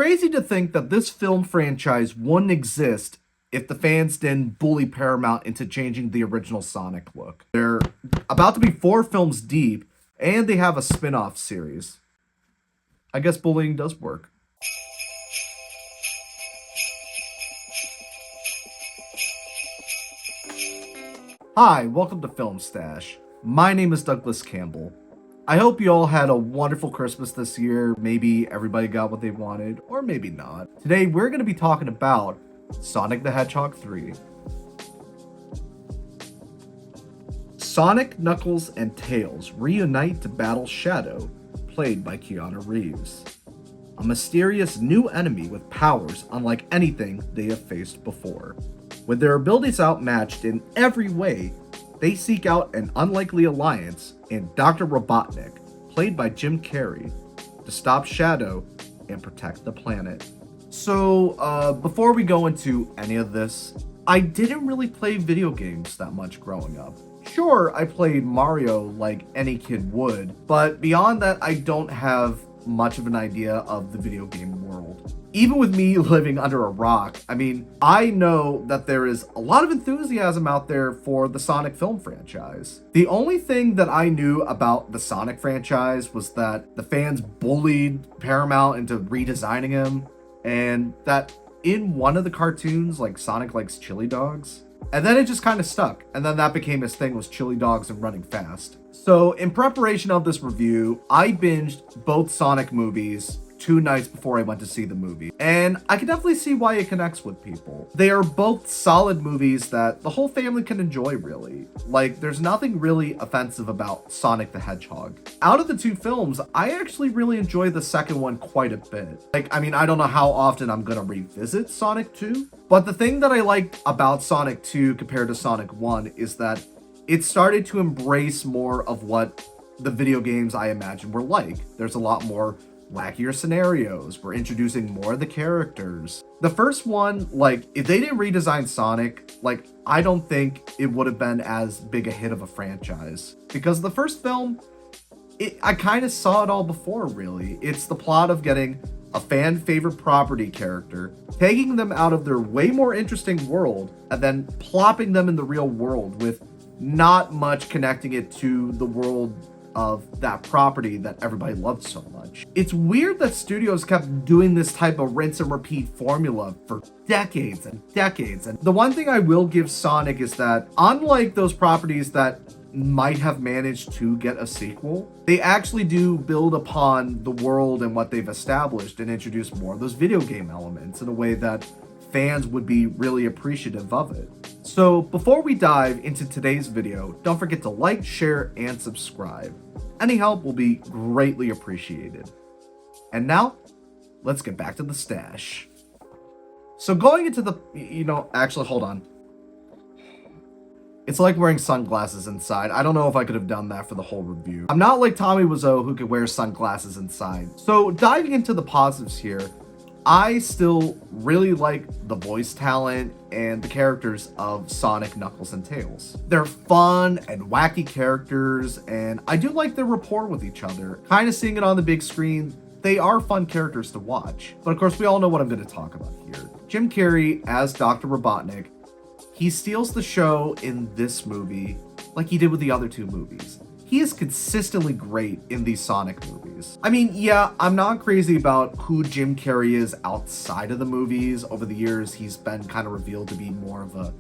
crazy to think that this film franchise wouldn't exist if the fans didn't bully Paramount into changing the original Sonic look. They're about to be 4 films deep, and they have a spin-off series. I guess bullying does work. Hi, welcome to Film Stash. My name is Douglas Campbell. I hope you all had a wonderful Christmas this year. Maybe everybody got what they wanted, or maybe not. Today, we're going to be talking about Sonic the Hedgehog 3. Sonic, Knuckles, and Tails reunite to battle Shadow, played by Keanu Reeves. A mysterious new enemy with powers unlike anything they have faced before. With their abilities outmatched in every way, they seek out an unlikely alliance in Dr. Robotnik, played by Jim Carrey, to stop Shadow and protect the planet. So, before we go into any of this, I didn't really play video games that much growing up. Sure, I played Mario like any kid would, but beyond that, I don't have much of an idea of the video game world. Even with me living under a rock, I know that there is a lot of enthusiasm out there for the Sonic film franchise. The only thing that I knew about the Sonic franchise was that the fans bullied Paramount into redesigning him, and that in one of the cartoons, like, Sonic likes chili dogs. And then it just kind of stuck, and then that became his thing, was chili dogs and running fast. So in preparation of this review, I binged both Sonic movies 2 nights before I went to see the movie, and I can definitely see why it connects with people. They are both solid movies that the whole family can enjoy, really. Like, there's nothing really offensive about Sonic the Hedgehog. Out of the 2 films, I actually really enjoy the second one quite a bit. I don't know how often I'm gonna revisit Sonic 2, but the thing that I liked about Sonic 2 compared to Sonic 1 is that it started to embrace more of what the video games I imagine were like. There's a lot more wackier scenarios. We're introducing more of the characters. The first one, if they didn't redesign Sonic, I don't think it would have been as big a hit of a franchise. Because the first film, I kind of saw it all before, really. It's the plot of getting a fan favorite property character, taking them out of their way more interesting world, and then plopping them in the real world with not much connecting it to the world of that property that everybody loved so much. It's weird that studios kept doing this type of rinse and repeat formula for decades and decades. And the one thing I will give Sonic is that, unlike those properties that might have managed to get a sequel, they actually do build upon the world and what they've established and introduce more of those video game elements in a way that fans would be really appreciative of it. So before we dive into today's video, don't forget to like, share, and subscribe. Any help will be greatly appreciated. And now, let's get back to the stash. So going into the, actually, hold on. It's like wearing sunglasses inside. I don't know if I could have done that for the whole review. I'm not like Tommy Wiseau, who could wear sunglasses inside. So diving into the positives here, I still really like the voice talent and the characters of Sonic, Knuckles, and Tails. They're fun and wacky characters, and I do like their rapport with each other. Kind of seeing it on the big screen, they are fun characters to watch. But of course, we all know what I'm going to talk about here. Jim Carrey as Dr. Robotnik, he steals the show in this movie like he did with the other 2 movies. He is consistently great in these Sonic movies. Yeah, I'm not crazy about who Jim Carrey is outside of the movies. Over the years, he's been kind of revealed to be more of a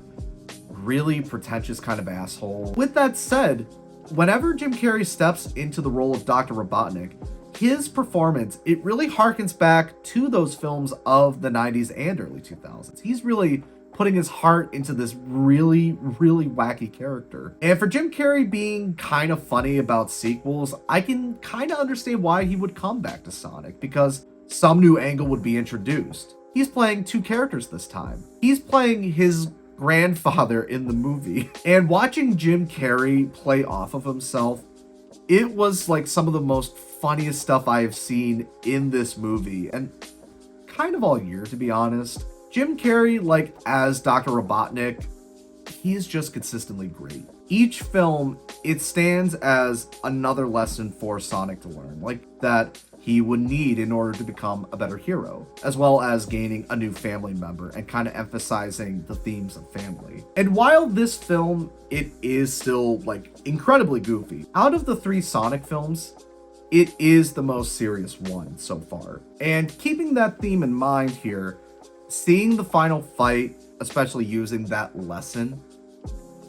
really pretentious kind of asshole. With that said, whenever Jim Carrey steps into the role of Dr. Robotnik, his performance, it really harkens back to those films of the 90s and early 2000s. He's really putting his heart into this really, really wacky character. And for Jim Carrey being kind of funny about sequels, I can kind of understand why he would come back to Sonic, because some new angle would be introduced. He's playing 2 characters this time. He's playing his grandfather in the movie. And watching Jim Carrey play off of himself, it was like some of the most funniest stuff I have seen in this movie, and kind of all year, to be honest. Jim Carrey, as Dr. Robotnik, he is just consistently great. Each film, it stands as another lesson for Sonic to learn. That he would need in order to become a better hero, as well as gaining a new family member and kind of emphasizing the themes of family. And while this film, it is still like incredibly goofy, out of the 3 Sonic films, it is the most serious one so far. And keeping that theme in mind here, seeing the final fight, especially using that lesson,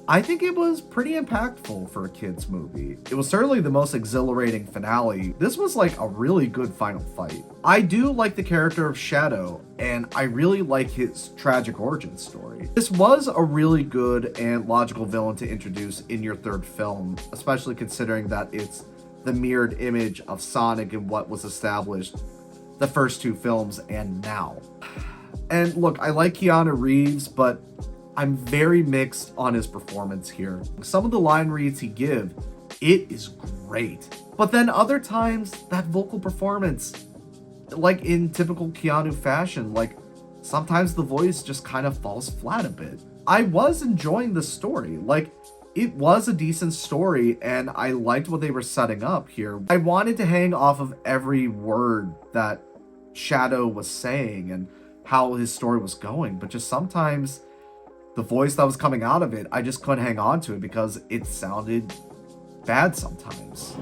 I think it was pretty impactful for a kid's movie. It was certainly the most exhilarating finale. This was like a really good final fight. I do like the character of Shadow, and I really like his tragic origin story. This was a really good and logical villain to introduce in your 3rd film, especially considering that it's the mirrored image of Sonic and what was established the first 2 films and now. And look, I like Keanu Reeves, but I'm very mixed on his performance here. Some of the line reads he gives, it is great. But then other times, that vocal performance, like in typical Keanu fashion, like sometimes the voice just kind of falls flat a bit. I was enjoying the story. Like, it was a decent story, and I liked what they were setting up here. I wanted to hang off of every word that Shadow was saying and how his story was going, but just sometimes the voice that was coming out of it, I just couldn't hang on to it because it sounded bad sometimes.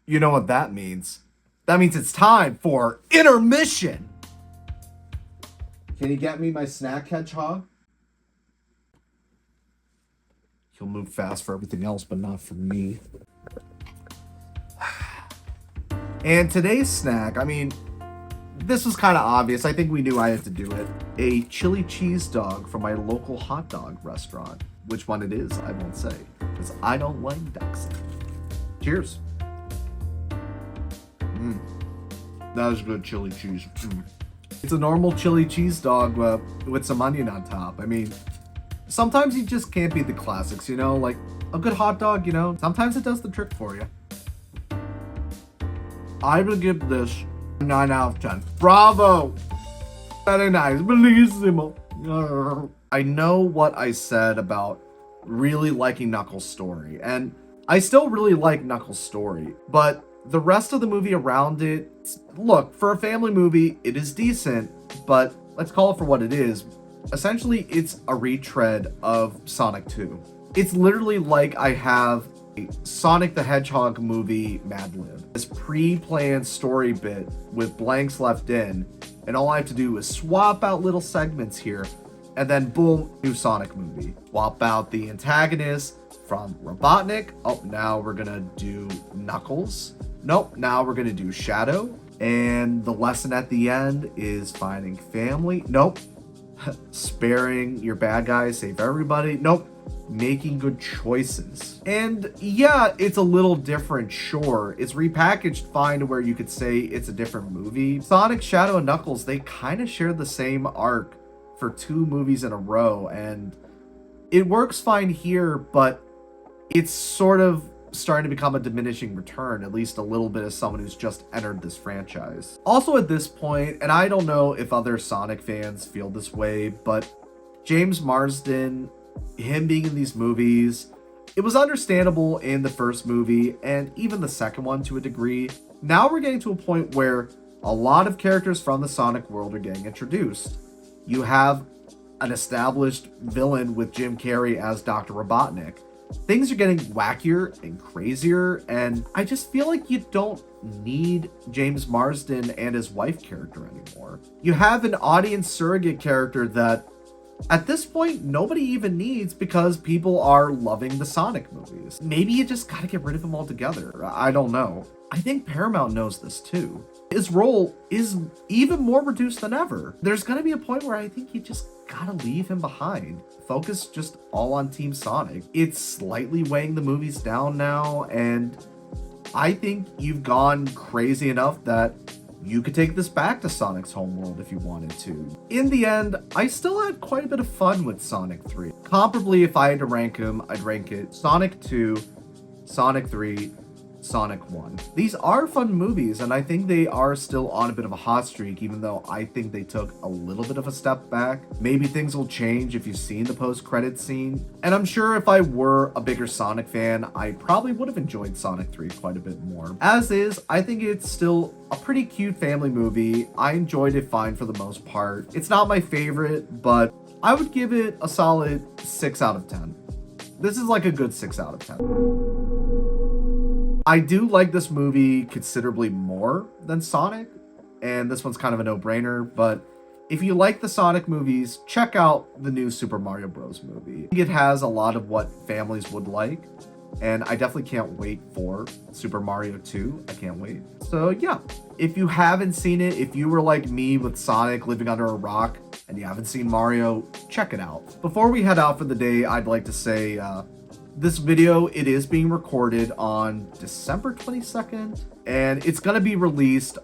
You know what that means? That means it's time for intermission! Can you get me my snack, Hedgehog? He'll move fast for everything else, but not for me. And today's snack, I mean, this was kind of obvious. I think we knew I had to do it. A chili cheese dog from my local hot dog restaurant. Which one it is, I won't say, because I don't like doxing. Cheers. That was good chili cheese. It's a normal chili cheese dog with some onion on top. I mean, sometimes you just can't beat the classics, you know? Like, a good hot dog, you know? Sometimes it does the trick for you. I would give this 9 out of 10. Bravo! Very nice. Bellissimo. I know what I said about really liking Knuckles' story, and I still really like Knuckles' story, but the rest of the movie around it, look, for a family movie, it is decent, but let's call it for what it is. Essentially, it's a retread of Sonic 2. It's literally like I have a Sonic the Hedgehog movie Mad Lib. This pre-planned story bit with blanks left in, and all I have to do is swap out little segments here, and then boom, new Sonic movie. Swap out the antagonist from Robotnik. Oh, now we're gonna do Knuckles. Nope, now we're gonna do Shadow. And the lesson at the end is finding family. Nope. Sparing your bad guys, save everybody. Nope. Making good choices. And yeah, it's a little different, sure. It's repackaged fine to where you could say it's a different movie. Sonic, Shadow, and Knuckles, they kind of share the same arc for 2 movies in a row, and it works fine here, but it's sort of starting to become a diminishing return, at least a little bit, as someone who's just entered this franchise. Also at this point, and I don't know if other Sonic fans feel this way, but James Marsden, him being in these movies, it was understandable in the first movie and even the second one to a degree. Now we're getting to a point where a lot of characters from the Sonic world are getting introduced. You have an established villain with Jim Carrey as Dr. Robotnik. Things are getting wackier and crazier, and I just feel like you don't need James Marsden and his wife character anymore. You have an audience surrogate character that at this point nobody even needs because people are loving the Sonic movies. Maybe you just gotta get rid of him altogether. I don't know. I think Paramount knows this too. His role is even more reduced than ever. There's gonna be a point where I think you just gotta leave him behind. Focus just all on Team Sonic. It's slightly weighing the movies down now, and I think you've gone crazy enough that you could take this back to Sonic's homeworld if you wanted to. In the end, I still had quite a bit of fun with Sonic 3. Comparably, if I had to rank them, I'd rank it Sonic 2, Sonic 3, Sonic 1. These are fun movies, and I think they are still on a bit of a hot streak, even though I think they took a little bit of a step back. Maybe things will change if you've seen the post-credits scene. And I'm sure if I were a bigger Sonic fan, I probably would have enjoyed Sonic 3 quite a bit more. As is, I think it's still a pretty cute family movie. I enjoyed it fine for the most part. It's not my favorite, but I would give it a solid 6 out of 10. This is like a good 6 out of 10. I do like this movie considerably more than Sonic, and this one's kind of a no-brainer, but if you like the Sonic movies, check out the new Super Mario Bros. Movie. I think it has a lot of what families would like, and I definitely can't wait for Super Mario 2. I can't wait. So yeah, if you haven't seen it, if you were like me with Sonic living under a rock, and you haven't seen Mario, check it out. Before we head out for the day, I'd like to say this video, it is being recorded on December 22nd, and it's gonna be released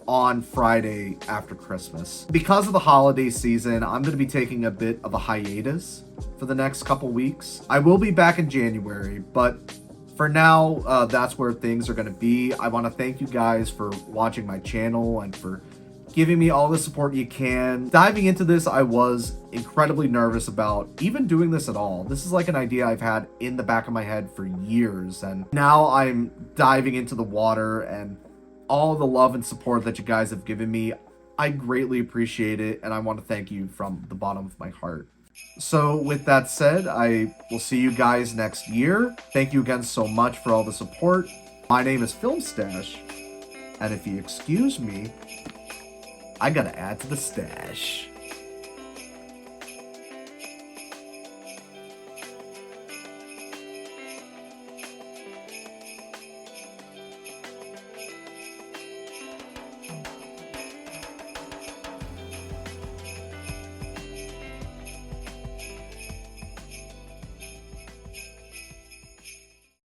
on Friday after Christmas. Because of the holiday season, I'm gonna be taking a bit of a hiatus for the next couple weeks. I will be back in January, but for now, that's where things are gonna be. I wanna thank you guys for watching my channel and for giving me all the support you can. Diving into this, I was incredibly nervous about even doing this at all. This is like an idea I've had in the back of my head for years, and now I'm diving into the water, and all the love and support that you guys have given me, I greatly appreciate it, and I want to thank you from the bottom of my heart. So with that said, I will see you guys next year. Thank you again so much for all the support. My name is Film Stash, and if you excuse me, I gotta add to the stash.